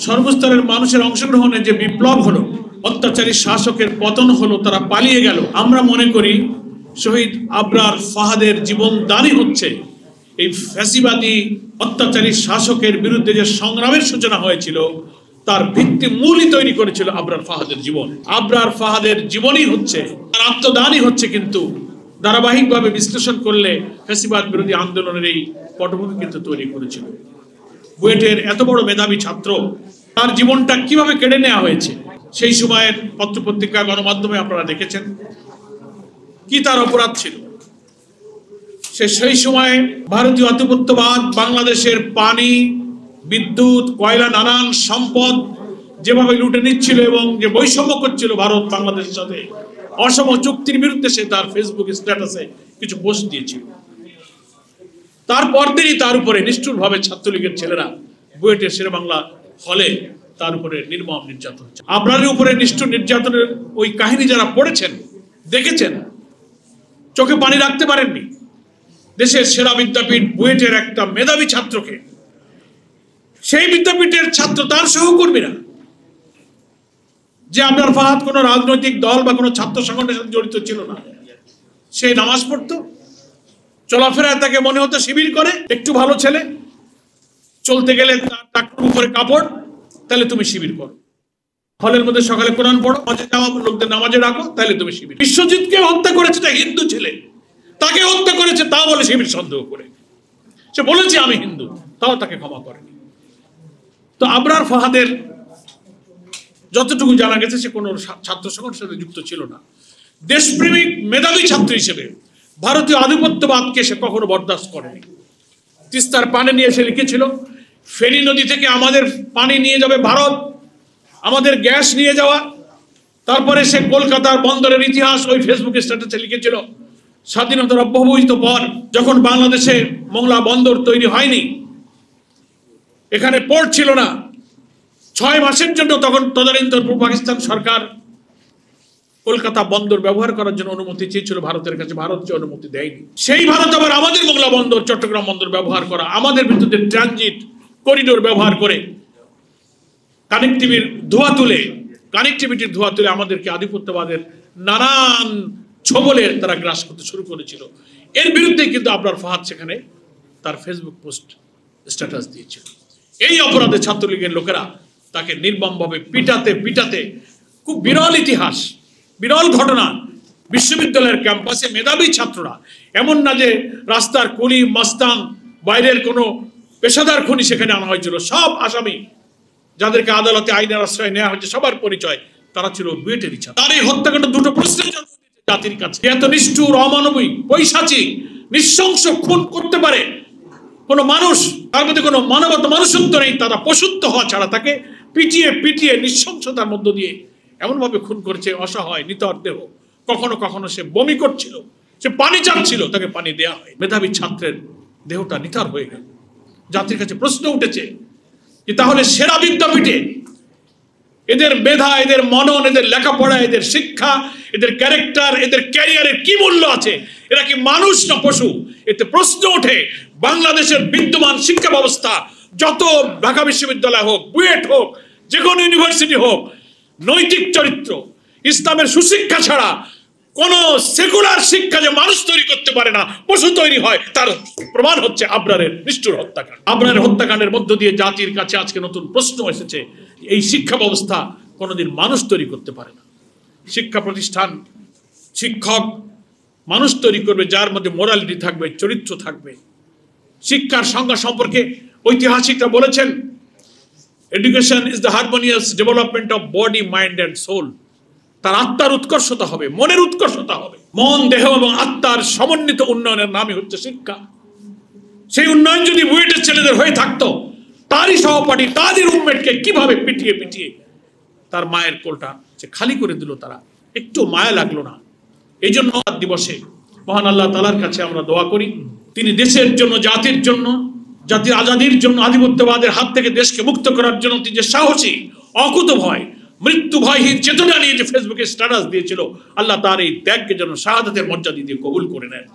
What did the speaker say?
সর্বস্তরের মানুষের অংশগ্রহণে যে বিপ্লব হলো, অত্যাচারী শাসকের পতন হলো, তারা পালিয়ে গেল। আমরা মনে করি শহীদ আবরার ফাহাদের জীবনদানই হচ্ছে এই ফ্যাসিবাদী অত্যাচারী শাসকের বিরুদ্ধে যে সংগ্রামের সূচনা হয়েছিল তার ভিত্তিমূলই তৈরি করেছিল আবরার ফাহাদের জীবন। আবরার ফাহাদের জীবনই হচ্ছে, তার আত্মদানই হচ্ছে কিন্তু ধারাবাহিকভাবে বিশ্লেষণ করলে ফ্যাসিবাদ বিরোধী আন্দোলনের এই পটভূমি কিন্তু তৈরি করেছিল। বুয়েটের এত বড় মেধাবী ছাত্র, তার জীবনটা কিভাবে কেড়ে নেওয়া হয়েছে সেই সময়ের পত্রপত্রিকা গণমাধ্যমে আপনারা দেখেছেন। কি তার অপরাধ ছিল? সেই সময়ে ভারতীয় আধিপত্যবাদ বাংলাদেশের পানি, বিদ্যুৎ, কয়লা, নানান সম্পদ যেভাবে লুটে নিচ্ছিল এবং যে বৈষম্য করছিল ভারত বাংলাদেশের সাথে, অসম চুক্তির বিরুদ্ধে সে তার ফেসবুক স্ট্যাটাসে কিছু পোস্ট দিয়েছিল। তারপর দিনই তার উপরে নিষ্ঠুরভাবে ছাত্রলীগের ছেলেরা বুয়েটের শেরেবাংলা হলে তার উপরে নির্মম নির্যাতন হচ্ছে। আবরারের উপরে নিষ্ঠুর নির্যাতনের ওই কাহিনী যারা পড়েছেন, দেখেছেন, চোখে পানি রাখতে পারেননি। দেশের সেরা বিদ্যাপীঠ বুয়েটের একটা মেধাবী ছাত্রকে, সেই বিদ্যাপীঠের ছাত্র তার সহকর্মীরা, যে আবরার ফাহাদ কোনো রাজনৈতিক দল বা কোনো ছাত্র সংগঠনের সাথে জড়িত ছিল না, সে নামাজ পড়তো, চলাফেরায় তাকে মনে হতো শিবির করে, একটু ভালো ছেলে, চলতে গেলে তার টাকটুর উপরে কাপড়, তাহলে তুমি শিবির করো, হলের মধ্যে সকালে কোরআন পড়ো, লোকদের নামাজে রাখো, তাহলে তুমি শিবির। বিশ্বজিৎকে হত্যা করেছে তা হিন্দু ছেলে, তাকে হত্যা করেছে তা বলে শিবির সন্দেহ করে। সে বলেছে আমি হিন্দু, তাও তাকে ক্ষমা করেনি। তো আবরার ফাহাদের যতটুকু জানা গেছে সে কোনো ছাত্র সংগঠনের সাথে যুক্ত ছিল না। দেশপ্রেমিক মেধাবী ছাত্র হিসেবে ভারতীয় আধিপত্যবাদকে সে কখনো বরদাস্ত করেনি। তিস্তার পানি নিয়ে সে লিখেছিল, ফেনী নদী থেকে আমাদের পানি নিয়ে যাবে ভারত, আমাদের গ্যাস নিয়ে যাওয়া। তারপরে সে কলকাতার বন্দরের ইতিহাস ওই ফেসবুক স্ট্যাটাসে লিখেছিল, স্বাধীনতার অব্যবহিত পর যখন বাংলাদেশে মোংলা বন্দর তৈরি হয়নি, এখানে পোর্ট ছিল না, 6 মাসের জন্য তখন তদানীন্তন পূর্ব পাকিস্তান সরকার কলকাতা বন্দর ব্যবহার করার জন্য অনুমতি চেয়েছিল ভারতের কাছে, ভারত যে অনুমতি দেয়নি। সেই ভারত আবার আমাদের মোংলা বন্দর, চট্টগ্রাম বন্দর ব্যবহার করা, আমাদের বিদ্যুতের ট্রানজিট করিডোর ব্যবহার করে কানেক্টিভিটির ধোঁয়া তুলে আমাদেরকে আধিপত্যবাদের নানান ছবলে তারা গ্রাস করতে শুরু করেছিল। এর বিরুদ্ধে কিন্তু আবরার ফাহাদ সেখানে তার ফেসবুক পোস্ট স্ট্যাটাস দিয়েছিল। এই অপরাধে ছাত্রলীগের লোকেরা তাকে নির্মমভাবে পিটাতে খুব বিরল ইতিহাস, বিরল ঘটনা। বিশ্ববিদ্যালয়ের ক্যাম্পাসে মেধাবী ছাত্ররা, এমন না যে রাস্তার কুলি মাস্তান, বাইরের কোনো পেশাদার খুনি সেখানে আনা হয়েছিল, সব আসামি যাদেরকে আদালতে আইনের আশ্রয় নেওয়া হয়েছে সবার পরিচয় তারা ছিল বুয়েটেরই ছাত্র। তার এই হত্যাকাণ্ড দুটো প্রশ্নের জন্ম দিয়েছে জাতির কাছে। এত নিষ্ঠুর, অমানবিক, পৈশাচিক, নৃশংস খুন করতে পারে কোন মানুষ, তার মধ্যে কোনো মানবতা, মানুষত্ব নেই, তারা পশুত্ব হওয়া ছাড়া তাকে পিটিয়ে নৃশংসতার মধ্য দিয়ে এমনভাবে খুন করেছে, অসহায় নিতর দেহ। কখনো কখনো সে বমি করছিল, সে পানি চাচ্ছিল, তাকে পানি দেয়া হয়। মেধাবী ছাত্রের দেহটা নিথর হয়ে গেল। জাতির কাছে প্রশ্ন উঠেছে যে তাহলে সেরা বিদ্যাপীঠে এদের মেধা, এদের মনন, এদের লেখাপড়া, এদের শিক্ষা, এদের ক্যারেক্টার, এদের ক্যারিয়ারের কি মূল্য আছে? এরা কি মানুষ না পশু? এতে প্রশ্ন ওঠে বাংলাদেশের বিদ্যমান শিক্ষা ব্যবস্থা, যত ঢাকা বিশ্ববিদ্যালয় হোক, বুয়েট হোক, যে কোনো ইউনিভার্সিটি হোক, নৈতিক চরিত্র, ইসলামের সুশিক্ষা ছাড়া কোন সেকুলার শিক্ষা যে মানুষ তৈরি করতে পারে না, পশু তৈরি হয়, তার প্রমাণ হচ্ছে আবরারের নিষ্ঠুর হত্যাকাণ্ড। আবরারের হত্যাকাণ্ডের মধ্য দিয়ে জাতির কাছে আজকে নতুন প্রশ্ন এসেছে, এই শিক্ষা ব্যবস্থা কোনোদিন মানুষ তৈরি করতে পারে না। শিক্ষা প্রতিষ্ঠান, শিক্ষক মানুষ তৈরি করবে যার মধ্যে মোরালিটি থাকবে, চরিত্র থাকবে। শিক্ষার সংজ্ঞা সম্পর্কে ঐতিহাসিকরা বলেছেন, education is the harmonious development of body, mind and soul. তার আত্মার উৎকর্ষতা হবে, মনের উৎকর্ষতা হবে। মন, দেহ এবং আত্মার সমন্বিত উন্নয়নের নামই হচ্ছে শিক্ষা। সেই উন্নয়ন যদি বুয়েটের ছেলেদের হয়ে থাকতো, তারই সহপাঠী, তাদের রুমমেটকে কিভাবে পিটিয়ে তার মায়ের কোলটা সে খালি করে দিল, তারা একটু মায়া লাগলো না। এই জন্য দিবসে মহান আল্লাহ তাআলার কাছে আমরা দোয়া করি, তিনি দেশের জন্য, জাতির জন্য, জাতির আজাদির জন্য, আধিপত্যবাদের হাত থেকে দেশকে মুক্ত করার জন্য তিনি যে সাহসী, অকুতভয়, মৃত্যু ভয়হীন চেতনা নিয়ে যে ফেসবুকে স্ট্যাটাস দিয়েছিল, আল্লাহ তার এই ত্যাগকে যেন শাহাদাতের মর্যাদা দিয়ে কবুল করে নেন।